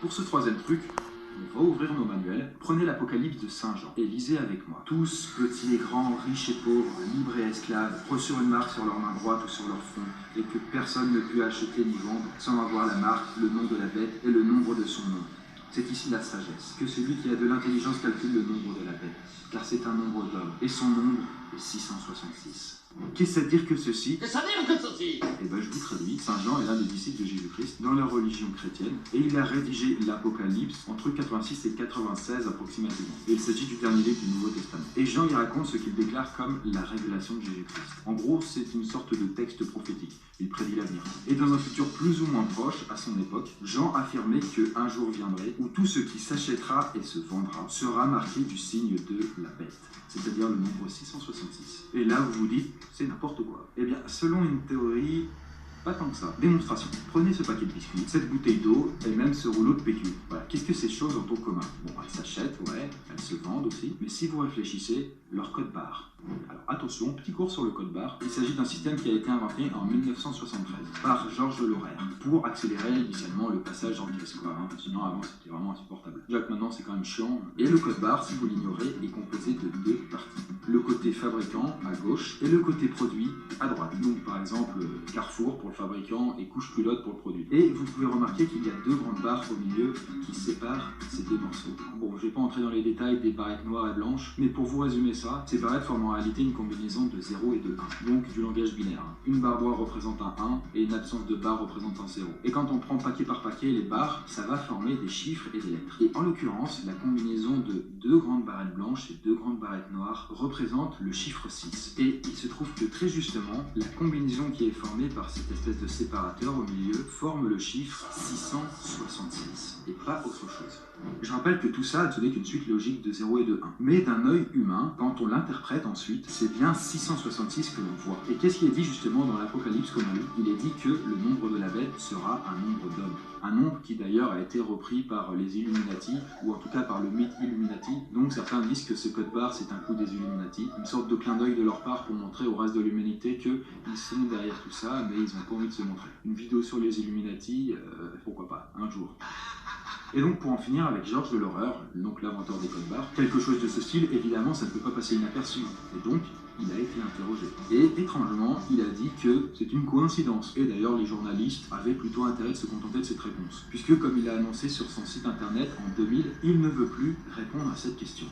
Pour ce troisième truc, on va ouvrir nos manuels. Prenez l'Apocalypse de Saint Jean et lisez avec moi. Tous, petits et grands, riches et pauvres, libres et esclaves, reçurent une marque sur leur main droite ou sur leur front, et que personne ne put acheter ni vendre sans avoir la marque, le nom de la bête et le nombre de son nom. C'est ici la sagesse, que celui qui a de l'intelligence calcule le nombre de la bête, car c'est un nombre d'hommes, et son nombre est 666. Qu'est-ce à dire que ceci? Qu'est-ce à dire que ceci? Eh ben je vous traduis. Saint Jean est l'un des disciples de Jésus-Christ dans la religion chrétienne, et il a rédigé l'Apocalypse entre 86 et 96 approximativement. Et il s'agit du dernier livre du Nouveau Testament. Et Jean y raconte ce qu'il déclare comme la révélation de Jésus-Christ. En gros, c'est une sorte de texte prophétique. Il prédit l'avenir. Et dans un futur plus ou moins proche, à son époque, Jean affirmait qu'un jour viendrait où tout ce qui s'achètera et se vendra sera marqué du signe de la bête, c'est-à-dire le nombre 666. Et là, vous vous dites, c'est n'importe quoi. Eh bien, selon une théorie, pas tant que ça. Démonstration. Prenez ce paquet de biscuits, cette bouteille d'eau et même ce rouleau de PQ. Voilà. Qu'est-ce que ces choses ont en commun? Bon, elles s'achètent, ouais, elles se vendent aussi, mais si vous réfléchissez, leur code barre. Alors attention, petit cours sur le code barre. Il s'agit d'un système qui a été inventé en 1973 par Georges Laurer pour accélérer initialement le passage en pièces, quoi. Sinon avant c'était vraiment insupportable. Déjà que maintenant c'est quand même chiant. Et le code barre, si vous l'ignorez, est composé de deux parties. Le côté fabricant à gauche et le côté produit à droite. Donc par exemple Carrefour pour le fabricant et couche culotte pour le produit. Et vous pouvez remarquer qu'il y a deux grandes barres au milieu qui séparent ces deux morceaux. Bon, je vais pas entrer dans les détails des barrettes noires et blanches, mais pour vous résumer ça, ces barrettes forment en réalité une combinaison de 0 et de 1, donc du langage binaire. Une barre noire représente un 1 et une absence de barre représente un 0. Et quand on prend paquet par paquet les barres, ça va former des chiffres et des lettres. Et en l'occurrence, la combinaison de deux grandes barrettes blanches et deux grandes barrettes noires représente le chiffre 6. Et il se trouve que très justement, la combinaison qui est formée par cette espèce de séparateur au milieu forme le chiffre 666 et pas autre chose. Je rappelle que tout ça n'est qu'une suite logique de 0 et de 1. Mais d'un œil humain, quand on l'interprète ensuite, c'est bien 666 que l'on voit. Et qu'est-ce qui est dit justement dans l'Apocalypse qu'on a lu? Il est dit que le nombre de la bête sera un nombre d'hommes. Un nombre qui d'ailleurs a été repris par les Illuminati, ou en tout cas par le mythe Illuminati. Donc certains disent que ce code barre c'est un coup des Illuminati, une sorte de clin d'œil de leur part pour montrer au reste de l'humanité qu'ils sont derrière tout ça, mais ils n'ont pas envie de se montrer. Une vidéo sur les Illuminati, pourquoi pas, un jour. Et donc pour en finir avec Georges de Laurer, donc l'inventeur des codes barres, quelque chose de ce style, évidemment ça ne peut pas passer inaperçu. Et donc il a été interrogé. Et étrangement, il a dit que c'est une coïncidence. Et d'ailleurs les journalistes avaient plutôt intérêt de se contenter de cette réponse. Puisque comme il a annoncé sur son site internet en 2000, il ne veut plus répondre à cette question.